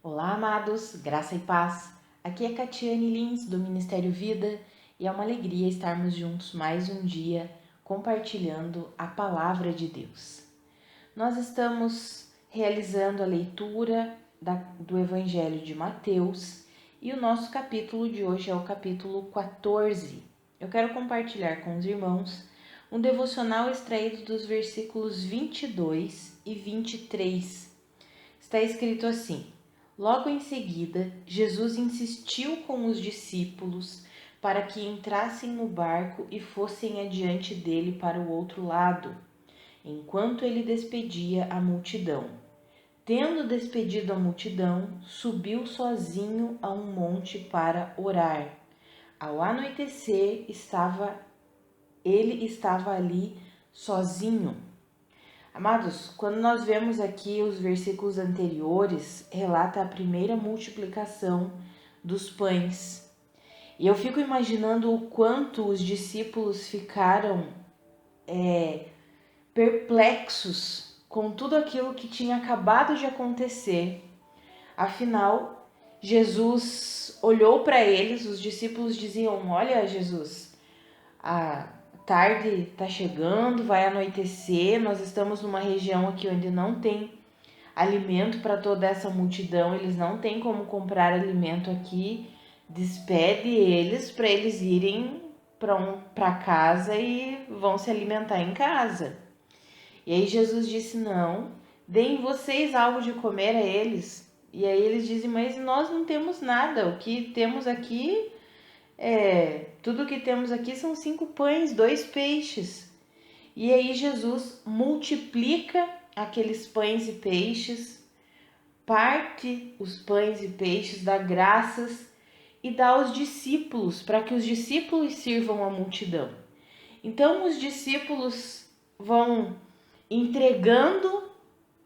Olá, amados, graça e paz. Aqui é Catiane Lins, do Ministério Vida, e é uma alegria estarmos juntos mais um dia compartilhando a palavra de Deus. Nós estamos realizando a leitura do Evangelho de Mateus e o nosso capítulo de hoje é o capítulo 14. Eu quero compartilhar com os irmãos um devocional extraído dos versículos 22 e 23. Está escrito assim: Logo em seguida, Jesus insistiu com os discípulos para que entrassem no barco e fossem adiante dele para o outro lado, enquanto ele despedia a multidão. Tendo despedido a multidão, subiu sozinho a um monte para orar. Ao anoitecer, ele estava ali sozinho. Amados, quando nós vemos aqui os versículos anteriores, relata a primeira multiplicação dos pães. E eu fico imaginando o quanto os discípulos ficaram perplexos com tudo aquilo que tinha acabado de acontecer. Afinal, Jesus olhou para eles, os discípulos diziam: Olha, Jesus, a tarde está chegando, vai anoitecer, nós estamos numa região aqui onde não tem alimento para toda essa multidão, eles não têm como comprar alimento aqui, despede eles para eles irem para casa e vão se alimentar em casa. E aí Jesus disse: Não, deem vocês algo de comer a eles. E aí eles dizem: Mas nós não temos nada, o que temos aqui tudo que temos aqui são 5 pães, 2 peixes. E aí Jesus multiplica aqueles pães e peixes, parte os pães e peixes, dá graças e dá aos discípulos, para que os discípulos sirvam a multidão. Então os discípulos vão entregando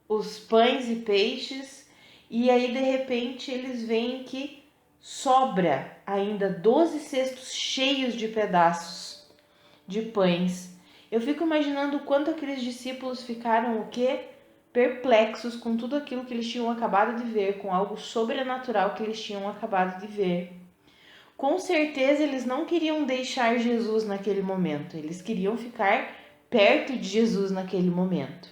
os pães e peixes, e aí de repente eles veem que sobra ainda 12 cestos cheios de pedaços de pães. Eu fico imaginando o quanto aqueles discípulos ficaram o quê? Perplexos com tudo aquilo que eles tinham acabado de ver, com algo sobrenatural que eles tinham acabado de ver. Com certeza eles não queriam deixar Jesus naquele momento, eles queriam ficar perto de Jesus naquele momento.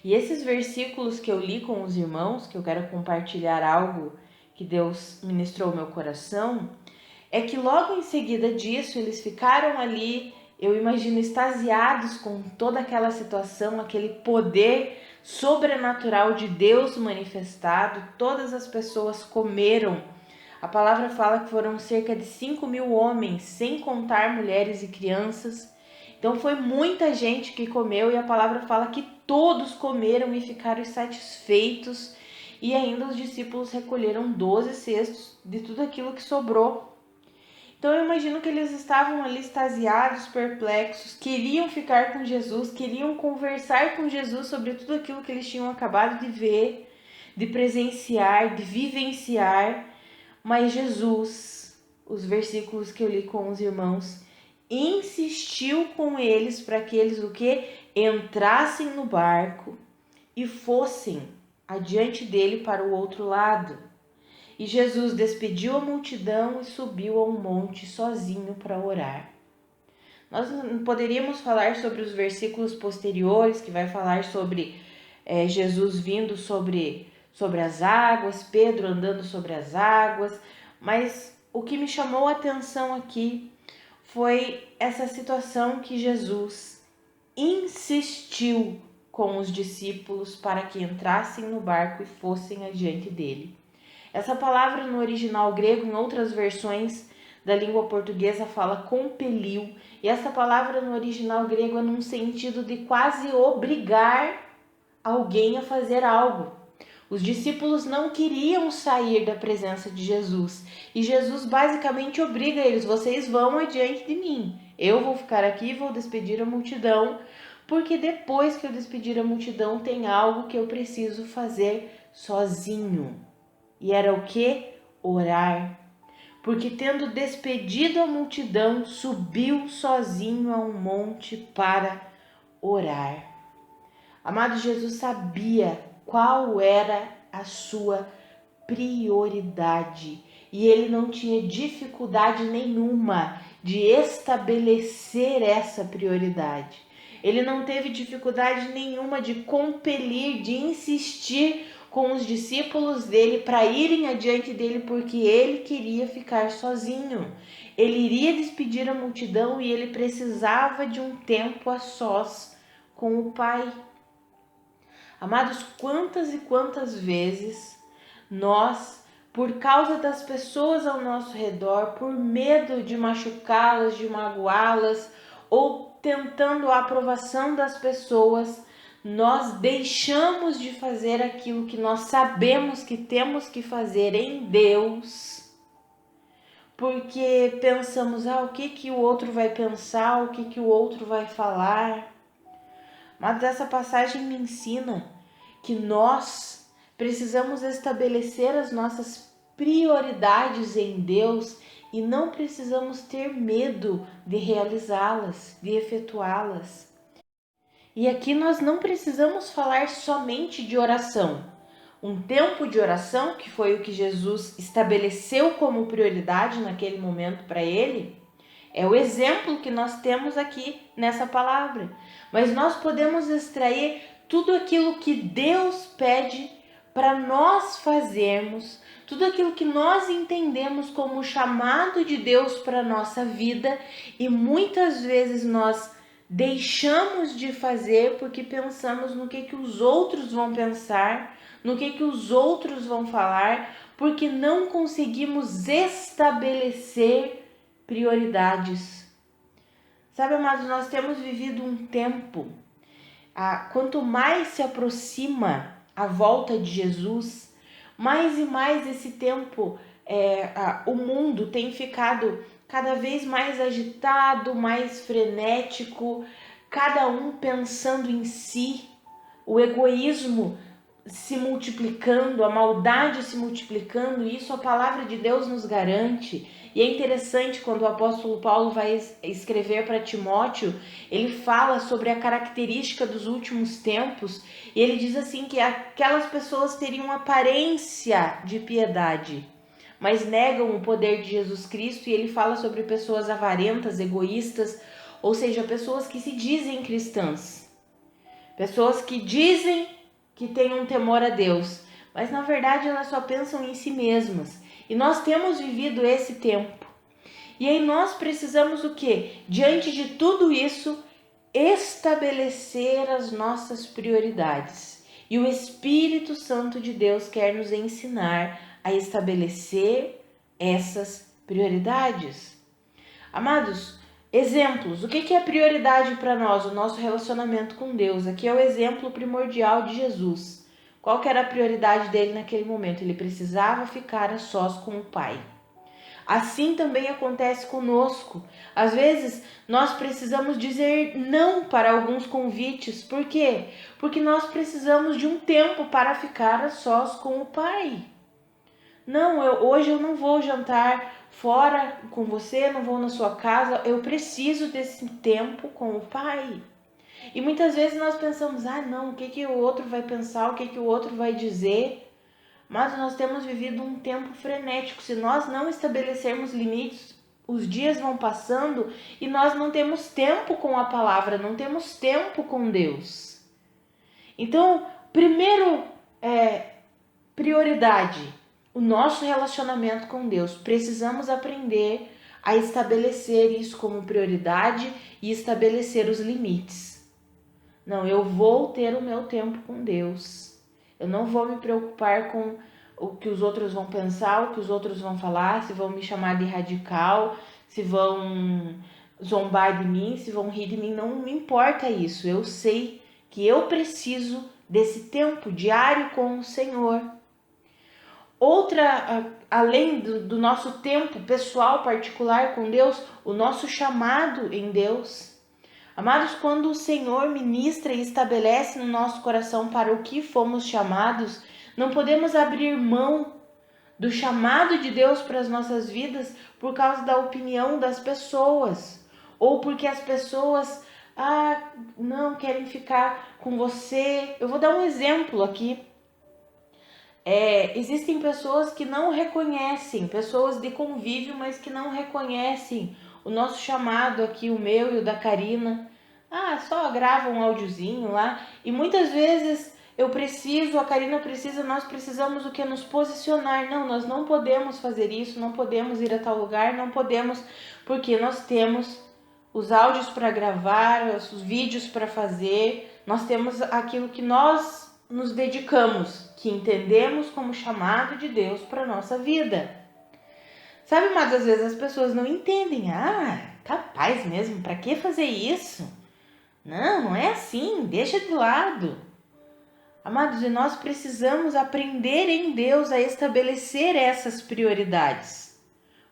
E esses versículos que eu li com os irmãos, que eu quero compartilhar algo que Deus ministrou ao meu coração, é que logo em seguida disso eles ficaram ali, eu imagino, extasiados com toda aquela situação, aquele poder sobrenatural de Deus manifestado. Todas as pessoas comeram. A palavra fala que foram cerca de 5.000 homens, sem contar mulheres e crianças. Então foi muita gente que comeu, e a palavra fala que todos comeram e ficaram satisfeitos. E ainda os discípulos recolheram 12 cestos de tudo aquilo que sobrou. Então eu imagino que eles estavam ali extasiados, perplexos, queriam ficar com Jesus, queriam conversar com Jesus sobre tudo aquilo que eles tinham acabado de ver, de presenciar, de vivenciar. Mas Jesus, os versículos que eu li com os irmãos, insistiu com eles para que eles o quê? Entrassem no barco e fossem adiante dele para o outro lado. E Jesus despediu a multidão e subiu a um monte sozinho para orar. Nós poderíamos falar sobre os versículos posteriores, que vai falar sobre Jesus vindo sobre as águas, Pedro andando sobre as águas, mas o que me chamou a atenção aqui foi essa situação que Jesus insistiu com os discípulos para que entrassem no barco e fossem adiante dele. Essa palavra no original grego, em outras versões da língua portuguesa, fala compeliu, e essa palavra no original grego é num sentido de quase obrigar alguém a fazer algo. Os discípulos não queriam sair da presença de Jesus, e Jesus basicamente obriga eles: vocês vão adiante de mim, eu vou ficar aqui e vou despedir a multidão, porque depois que eu despedir a multidão tem algo que eu preciso fazer sozinho. E era o que? Orar. Porque tendo despedido a multidão, subiu sozinho a um monte para orar. Amado, Jesus sabia qual era a sua prioridade. E ele não tinha dificuldade nenhuma de estabelecer essa prioridade. Ele não teve dificuldade nenhuma de compelir, de insistir com os discípulos dele para irem adiante dele, porque ele queria ficar sozinho. Ele iria despedir a multidão e ele precisava de um tempo a sós com o Pai. Amados, quantas e quantas vezes nós, por causa das pessoas ao nosso redor, por medo de machucá-las, de magoá-las, ou tentando a aprovação das pessoas, nós deixamos de fazer aquilo que nós sabemos que temos que fazer em Deus, porque pensamos, o que o outro vai pensar, o que o outro vai falar. Mas essa passagem me ensina que nós precisamos estabelecer as nossas prioridades em Deus e não precisamos ter medo de realizá-las, de efetuá-las. E aqui nós não precisamos falar somente de oração. Um tempo de oração, que foi o que Jesus estabeleceu como prioridade naquele momento para ele, é o exemplo que nós temos aqui nessa palavra. Mas nós podemos extrair tudo aquilo que Deus pede para nós fazermos, tudo aquilo que nós entendemos como chamado de Deus para a nossa vida, e muitas vezes nós deixamos de fazer porque pensamos no que os outros vão pensar, no que os outros vão falar, porque não conseguimos estabelecer prioridades. Sabe, amados, nós temos vivido um tempo, quanto mais se aproxima a volta de Jesus, mais e mais esse tempo, o mundo tem ficado cada vez mais agitado, mais frenético, cada um pensando em si, o egoísmo se multiplicando, a maldade se multiplicando. Isso a palavra de Deus nos garante. E é interessante quando o apóstolo Paulo vai escrever para Timóteo, ele fala sobre a característica dos últimos tempos, e ele diz assim que aquelas pessoas teriam aparência de piedade, mas negam o poder de Jesus Cristo, e ele fala sobre pessoas avarentas, egoístas, ou seja, pessoas que se dizem cristãs, pessoas que dizem que têm um temor a Deus, mas na verdade elas só pensam em si mesmas. E nós temos vivido esse tempo. E aí nós precisamos o quê? Diante de tudo isso, estabelecer as nossas prioridades. E o Espírito Santo de Deus quer nos ensinar a estabelecer essas prioridades. Amados, exemplos. O que é prioridade para nós? O nosso relacionamento com Deus. Aqui é o exemplo primordial de Jesus. Qual que era a prioridade dele naquele momento? Ele precisava ficar a sós com o Pai. Assim também acontece conosco. Às vezes, nós precisamos dizer não para alguns convites. Por quê? Porque nós precisamos de um tempo para ficar a sós com o Pai. Não, hoje eu não vou jantar fora com você, não vou na sua casa. Eu preciso desse tempo com o Pai. E muitas vezes nós pensamos, não, o que o outro vai pensar, o que o outro vai dizer. Mas nós temos vivido um tempo frenético. Se nós não estabelecermos limites, os dias vão passando e nós não temos tempo com a palavra, não temos tempo com Deus. Então, primeiro, prioridade, o nosso relacionamento com Deus. Precisamos aprender a estabelecer isso como prioridade e estabelecer os limites. Não, eu vou ter o meu tempo com Deus. Eu não vou me preocupar com o que os outros vão pensar, o que os outros vão falar, se vão me chamar de radical, se vão zombar de mim, se vão rir de mim. Não me importa isso. Eu sei que eu preciso desse tempo diário com o Senhor. Outra, além do nosso tempo pessoal, particular com Deus, o nosso chamado em Deus. Amados, quando o Senhor ministra e estabelece no nosso coração para o que fomos chamados, não podemos abrir mão do chamado de Deus para as nossas vidas por causa da opinião das pessoas, ou porque as pessoas não querem ficar com você. Eu vou dar um exemplo aqui. Existem pessoas que não reconhecem, pessoas de convívio, mas que não reconhecem o nosso chamado aqui, o meu e o da Karina. Só grava um áudiozinho lá. E muitas vezes a Karina precisa, nós precisamos o que? Nos posicionar. Não, nós não podemos fazer isso, não podemos ir a tal lugar, não podemos, porque nós temos os áudios para gravar, os vídeos para fazer, nós temos aquilo que nós nos dedicamos, que entendemos como chamado de Deus para nossa vida. Sabe, mas às vezes as pessoas não entendem. Capaz mesmo, para que fazer isso? Não é assim, deixa de lado. Amados, e nós precisamos aprender em Deus a estabelecer essas prioridades.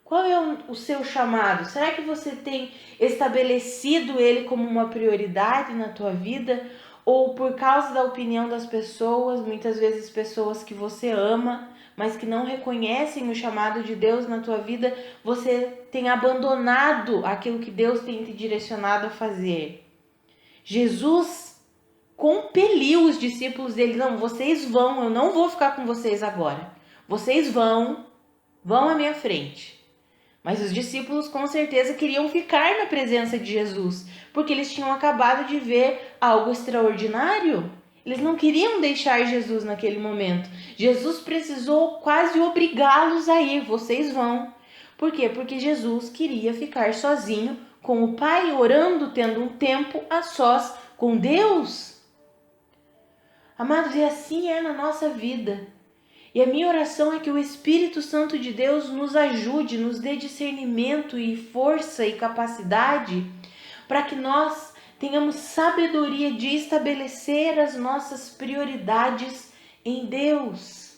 Qual é o seu chamado? Será que você tem estabelecido ele como uma prioridade na tua vida? Ou por causa da opinião das pessoas, muitas vezes pessoas que você ama, mas que não reconhecem o chamado de Deus na tua vida, você tem abandonado aquilo que Deus tem te direcionado a fazer? Jesus compeliu os discípulos dele: não, vocês vão, eu não vou ficar com vocês agora. Vocês vão à minha frente. Mas os discípulos com certeza queriam ficar na presença de Jesus, porque eles tinham acabado de ver algo extraordinário. Eles não queriam deixar Jesus naquele momento. Jesus precisou quase obrigá-los a ir. Vocês vão. Por quê? Porque Jesus queria ficar sozinho com o Pai, orando, tendo um tempo a sós com Deus. Amados, e assim é na nossa vida. E a minha oração é que o Espírito Santo de Deus nos ajude, nos dê discernimento e força e capacidade para que nós tenhamos sabedoria de estabelecer as nossas prioridades em Deus.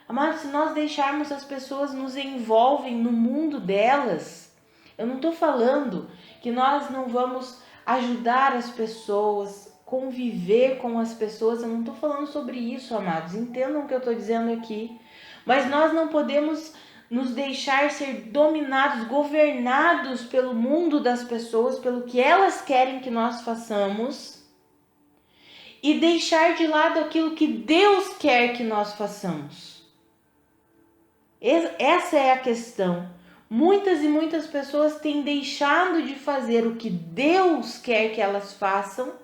Amados, se nós deixarmos as pessoas nos envolvem no mundo delas, eu não estou falando que nós não vamos ajudar as pessoas, conviver com as pessoas, eu não estou falando sobre isso, amados, entendam o que eu estou dizendo aqui, mas nós não podemos nos deixar ser dominados, governados pelo mundo das pessoas, pelo que elas querem que nós façamos, e deixar de lado aquilo que Deus quer que nós façamos. Essa é a questão. Muitas e muitas pessoas têm deixado de fazer o que Deus quer que elas façam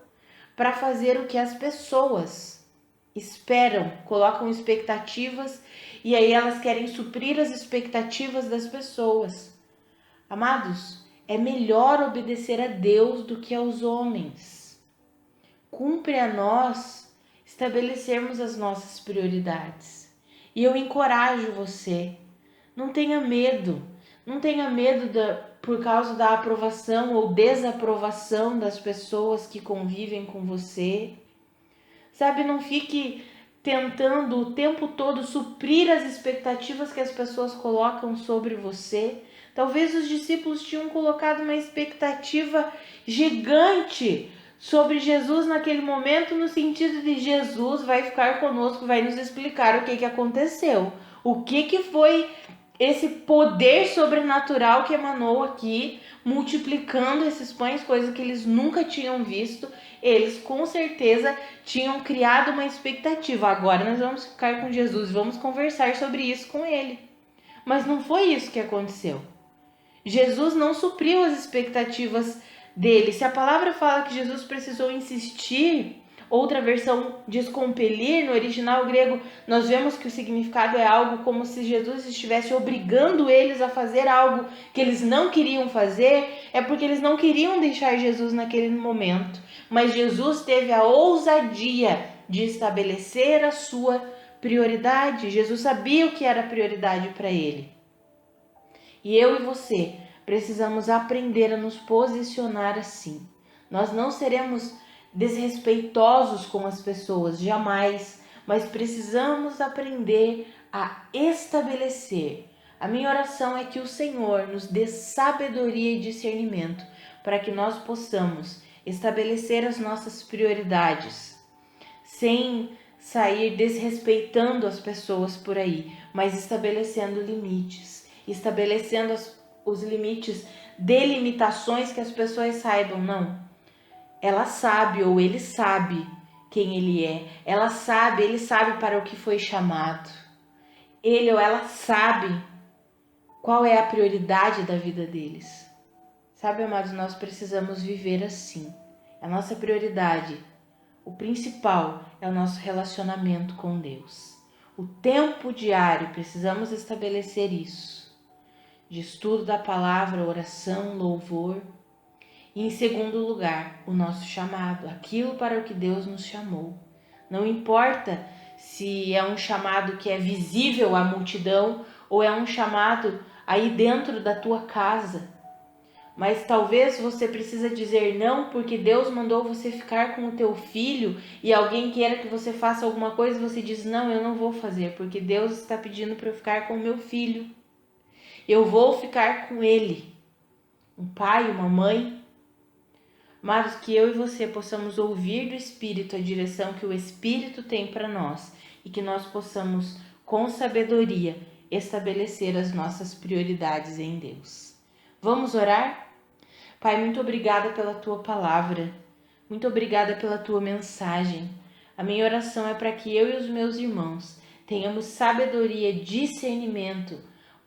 para fazer o que as pessoas esperam, colocam expectativas e aí elas querem suprir as expectativas das pessoas. Amados, é melhor obedecer a Deus do que aos homens. Cumpre a nós estabelecermos as nossas prioridades. E eu encorajo você, não tenha medo. Não tenha medo por causa da aprovação ou desaprovação das pessoas que convivem com você. Sabe, não fique tentando o tempo todo suprir as expectativas que as pessoas colocam sobre você. Talvez os discípulos tinham colocado uma expectativa gigante sobre Jesus naquele momento, no sentido de Jesus vai ficar conosco, vai nos explicar o que aconteceu. O que foi esse poder sobrenatural que emanou aqui, multiplicando esses pães, coisa que eles nunca tinham visto. Eles com certeza tinham criado uma expectativa. Agora nós vamos ficar com Jesus, vamos conversar sobre isso com ele. Mas não foi isso que aconteceu. Jesus não supriu as expectativas dele. Se a palavra fala que Jesus precisou insistir, outra versão diz compelir, no original grego nós vemos que o significado é algo como se Jesus estivesse obrigando eles a fazer algo que eles não queriam fazer, é porque eles não queriam deixar Jesus naquele momento, mas Jesus teve a ousadia de estabelecer a sua prioridade. Jesus sabia o que era prioridade para ele. E eu e você precisamos aprender a nos posicionar assim. Nós não seremos desrespeitosos com as pessoas, jamais, mas precisamos aprender a estabelecer. A minha oração é que o Senhor nos dê sabedoria e discernimento para que nós possamos estabelecer as nossas prioridades, sem sair desrespeitando as pessoas por aí, mas estabelecendo limites, estabelecendo os limites, delimitações que as pessoas saibam, não. Ela sabe ou ele sabe quem ele é. Ele sabe para o que foi chamado. Ele ou ela sabe qual é a prioridade da vida deles. Sabe, amados, nós precisamos viver assim. A nossa prioridade, o principal, é o nosso relacionamento com Deus. O tempo diário, precisamos estabelecer isso. De estudo da palavra, oração, louvor. E em segundo lugar, o nosso chamado, aquilo para o que Deus nos chamou. Não importa se é um chamado que é visível à multidão ou é um chamado aí dentro da tua casa. Mas talvez você precisa dizer não porque Deus mandou você ficar com o teu filho e alguém queira que você faça alguma coisa e você diz, não, eu não vou fazer porque Deus está pedindo para eu ficar com o meu filho. Eu vou ficar com ele. Um pai, uma mãe. Amados, que eu e você possamos ouvir do Espírito a direção que o Espírito tem para nós e que nós possamos, com sabedoria, estabelecer as nossas prioridades em Deus. Vamos orar? Pai, muito obrigada pela tua palavra, muito obrigada pela tua mensagem. A minha oração é para que eu e os meus irmãos tenhamos sabedoria, discernimento,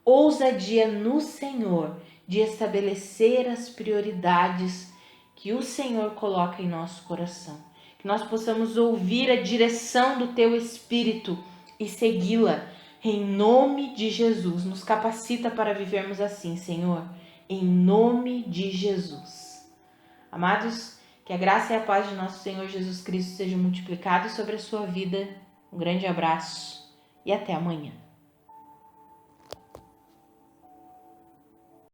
ousadia no Senhor de estabelecer as prioridades que o Senhor coloca em nosso coração. Que nós possamos ouvir a direção do teu Espírito e segui-la. Em nome de Jesus, nos capacita para vivermos assim, Senhor. Em nome de Jesus. Amados, que a graça e a paz de nosso Senhor Jesus Cristo sejam multiplicados sobre a sua vida. Um grande abraço e até amanhã.